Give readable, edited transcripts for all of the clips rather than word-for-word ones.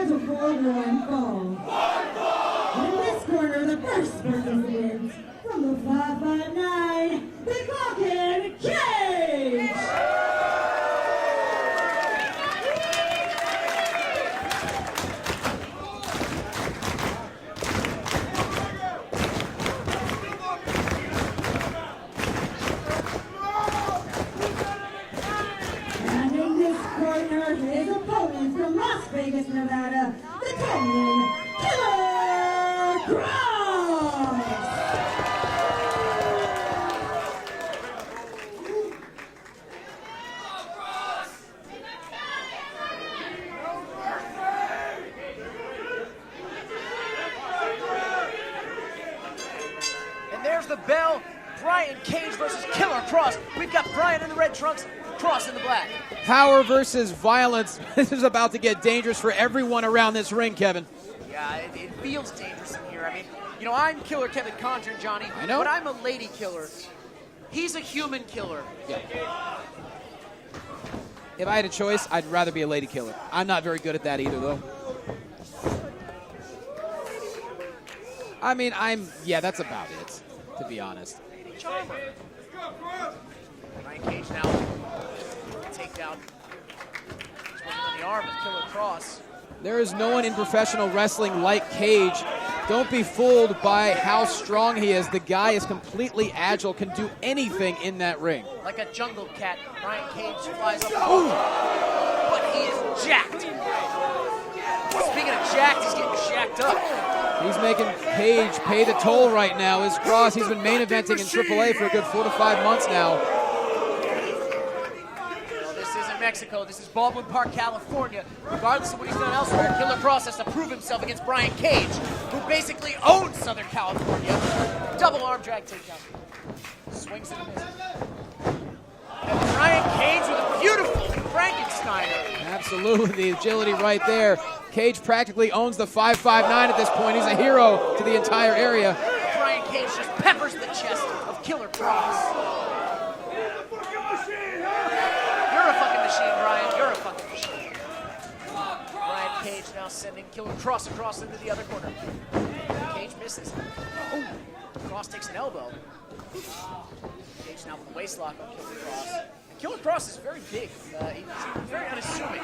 scheduled for one fall. In this corner, the first participant from the 559, the Karrion Kross. His opponent from Las Vegas, Nevada, the Karrion Kross. And there's the bell. Brian Cage versus Killer Kross. We've got Brian in the red trunks, Kross in the black. Power versus violence. This is about to get dangerous for everyone around this ring, Kevin. Yeah, it feels dangerous in here. I mean, you know, I'm Killer Kevin Condren, Johnny. I know. But I'm a lady killer. He's a human killer. Yeah. If I had a choice, I'd rather be a lady killer. I'm not very good at that either, though. I mean, that's about it, to be honest. Charmer. Brian Cage now. Takedown. He's working on the arm of Killer Kross. There is no one in professional wrestling like Cage. Don't be fooled by how strong he is. The guy is completely agile, can do anything in that ring. Like a jungle cat, Brian Cage flies up. Ooh. But he is jacked. Speaking of jacked, he's getting jacked up. He's making Cage pay the toll right now. Is Kross. He's been main eventing in AAA for a good 4 to 5 months now. This isn't Mexico. This is Baldwin Park, California. Regardless of what he's done elsewhere, Killer Kross has to prove himself against Brian Cage, who basically owns Southern California. Double arm drag takedown. Swings and misses. And Brian Cage with a beautiful Frankensteiner. Absolutely, the agility right there. Cage practically owns the 559 at this point. He's a hero to the entire area. Brian Cage just peppers the chest of Killer Kross. You're a fucking machine, Brian. You're a fucking machine. Brian Cage now sending Killer Kross across into the other corner. Cage misses. Oh, Kross takes an elbow. Cage now with the waist lock on Killer Kross. And Killer Kross is very big. He's very unassuming.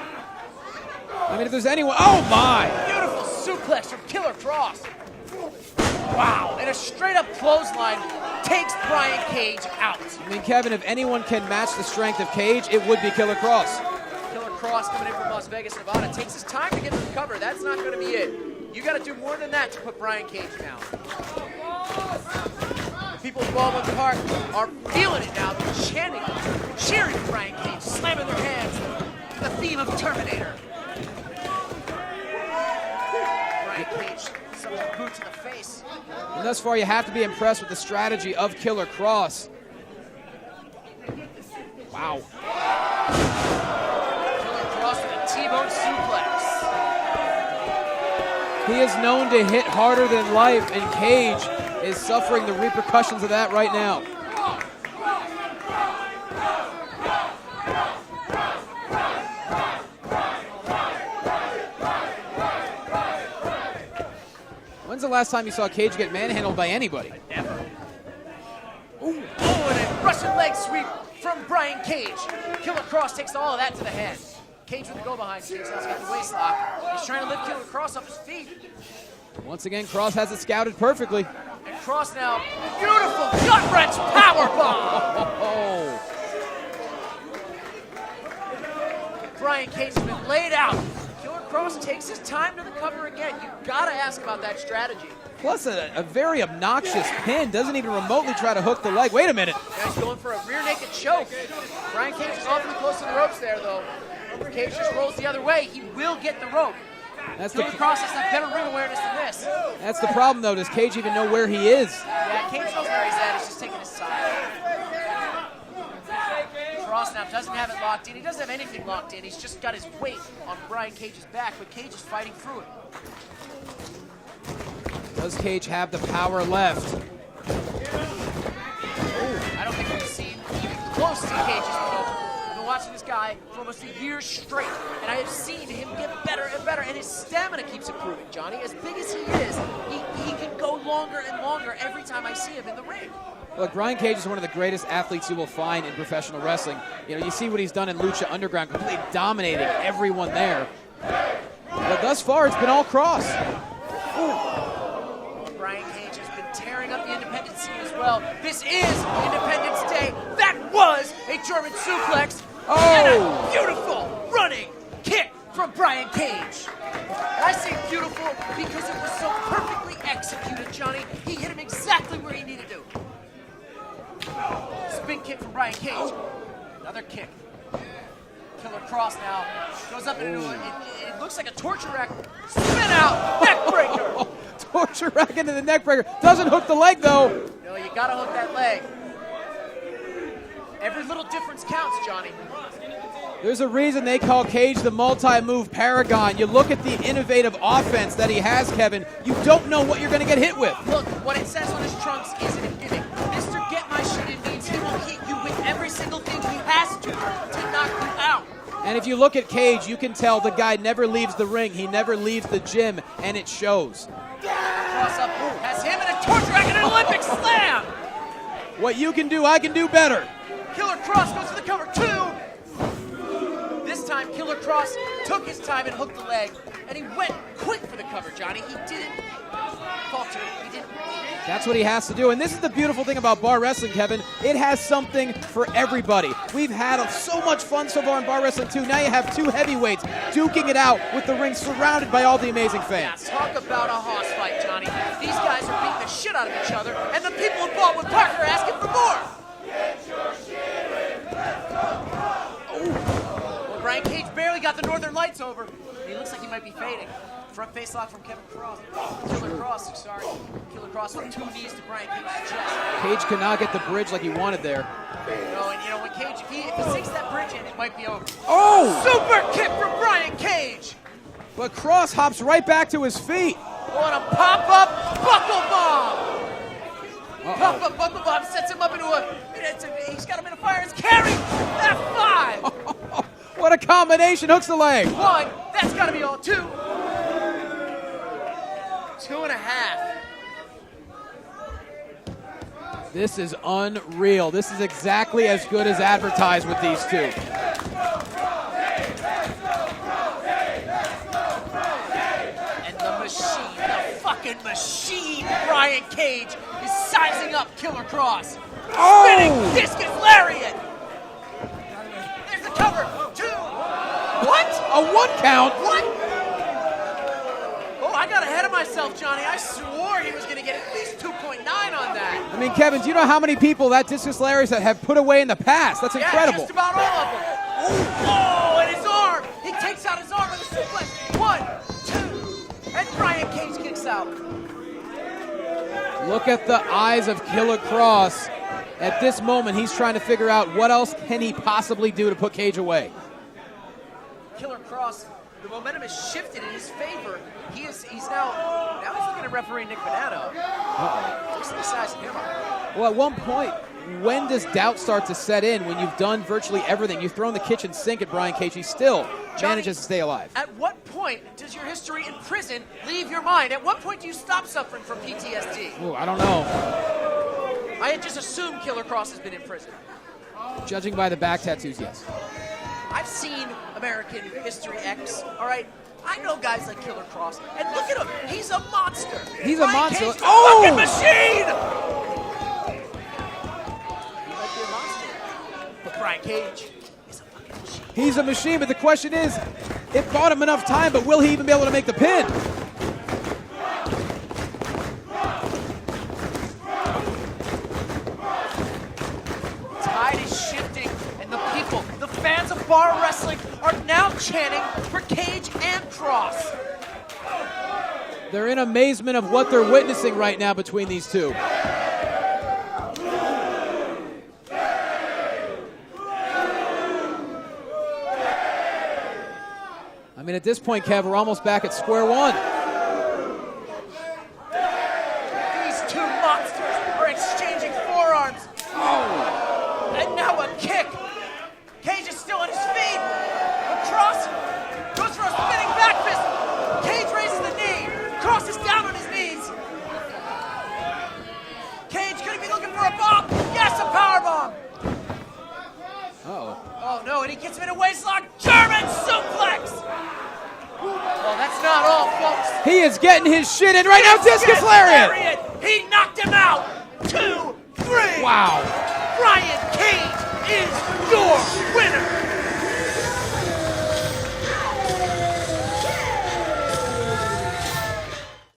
I mean, if there's anyone... Oh, my! Beautiful suplex from Killer Kross. Wow, and a straight-up clothesline takes Brian Cage out. I mean, Kevin, if anyone can match the strength of Cage, it would be Killer Kross. Killer Kross coming in from Las Vegas, Nevada. Takes his time to get to the cover. That's not going to be it. You got to do more than that to put Brian Cage down. The people of Baldwin Park are feeling it now. They're chanting, cheering for Brian Cage, slamming their hands to the theme of Terminator. Brian Cage, some boot to the face. And thus far, you have to be impressed with the strategy of Killer Kross. Wow. Killer Kross with a T-bone suplex. He is known to hit harder than life, and Cage is suffering the repercussions of that right now. When's the last time you saw Cage get manhandled by anybody? Never. Ooh. Oh, and a Russian leg sweep from Brian Cage. Killer Kross takes all of that to the head. Cage with the go-behind. Cage now's got the waist lock. He's trying to lift Killer Kross off his feet. Once again, Kross has it scouted perfectly. And Kross now, beautiful gut-wrench powerbomb. Oh. Brian Cage has been laid out. Killer Kross takes his time to the cover again. You've got to ask about that strategy. Plus a very obnoxious pin. Doesn't even remotely try to hook the leg. Wait a minute. Now he's going for a rear naked choke. Brian Cage is awfully close to the ropes there, though. Cage just rolls the other way. He will get the rope. Killer Kross has that better ring awareness than this. That's the problem, though. Does Cage even know where he is? Yeah, Cage knows where he's at. He's just taking his side. Kross now doesn't have it locked in. He doesn't have anything locked in. He's just got his weight on Brian Cage's back, but Cage is fighting through it. Does Cage have the power left? I don't think we've seen even close to Cage's promotion. I've been watching this guy for almost a year straight, and I have seen him get better and better, and his his stamina keeps improving, Johnny. As big as he is, he can go longer and longer every time I see him in the ring. Look, Brian Cage is one of the greatest athletes you will find in professional wrestling. You know, you see what he's done in Lucha Underground, completely dominating everyone there. But thus far, it's been all Kross. Brian Cage has been tearing up the independent scene as well. This is Independence Day. That was a German suplex. And a beautiful running kick from Brian Cage. And I say beautiful because it was so perfectly executed, Johnny. He hit him exactly where he needed to. Spin kick from Brian Cage. Another kick. Killer Kross now goes up into it looks like a torture rack. Spin out, neck breaker. Torture rack into the neck breaker. Doesn't hook the leg though. No, you gotta hook that leg. Every little difference counts, Johnny. There's a reason they call Cage the multi-move paragon. You look at the innovative offense that he has, Kevin. You don't know what you're going to get hit with. Look, what it says on his trunks isn't a gimmick. Mr. Get My Shit In means he will hit you with every single thing he has to knock you out. And if you look at Cage, you can tell the guy never leaves the ring. He never leaves the gym, and it shows. Kross up has him in a torture rack and an Olympic slam. What you can do, I can do better. Killer Kross goes for the cover, 2. This time, Killer Kross took his time and hooked the leg, and he went quick for the cover, Johnny. He didn't falter. He didn't. That's what he has to do. And this is the beautiful thing about bar wrestling, Kevin. It has something for everybody. We've had so much fun so far in bar wrestling, too. Now you have 2 heavyweights duking it out with the ring surrounded by all the amazing fans. Yeah, talk about a hoss fight, Johnny. These guys are beating the shit out of each other, and the people who bought with Parker are asking for more. Well, Brian Cage barely got the Northern Lights over. He looks like he might be fading. Front face lock from Killer Kross with 2 knees to Brian Cage's chest. Cage could not get the bridge like he wanted there. No, and you know, when Cage, if he sinks that bridge in, it might be over. Oh! Super kick from Brian Cage! But Kross hops right back to his feet. Oh, and a pop-up buckle bomb! Pop-up buckle bomb sets him up into he's got him in a fire. It's carry F5! What a combination, hooks the leg. 1, that's gotta be all. 2. 2.5. This is unreal. This is exactly as good as advertised with these 2. And the machine, the fucking machine, Brian Cage is sizing up Killer Kross. Spinning discus lariat. There's the cover. 2. What? A 1 count? What? Oh, I got ahead of myself, Johnny. I swore he was going to get at least 2.9 on that. I mean, Kevin, do you know how many people that discus lariat have put away in the past? That's incredible. Yeah, just about all of them. Oh, and his arm. He takes out his arm with a suplex. 1, 2, and Brian Cage kicks out. Look at the eyes of Killer Kross. At this moment, he's trying to figure out what else can he possibly do to put Cage away. Killer Kross, the momentum has shifted in his favor. He's now he's looking at referee Nick Bonanno. Looks like he's sizing him up. Well, at one point, when does doubt start to set in when you've done virtually everything? You've thrown the kitchen sink at Brian Cage. He still manages to stay alive. At what point does your history in prison leave your mind? At what point do you stop suffering from PTSD? Ooh, I don't know. I had just assumed Killer Kross has been in prison. Judging by the back tattoos, yes. I've seen American History X, all right? I know guys like Killer Kross, and look at him. He's a monster. He's Brian a monster. Cage's a Oh! fucking machine! He might be a monster, but Brian Cage is a fucking machine. He's a machine, but the question is, it bought him enough time, but will he even be able to make the pin? Tide is shifting, and the people, the fans of bar wrestling, are now chanting for Cage and Kross. They're in amazement of what they're witnessing right now between these 2. I mean, at this point, Kev, we're almost back at square one. These 2 monsters are exchanging forearms. Oh! And now a kick. Cage is still on his feet. But Kross goes for a spinning back fist. waistlock, German suplex. Well, that's not all, folks. He is getting his shit in right now. Discus lariat. He knocked him out. 2, 3. Wow. Brian Cage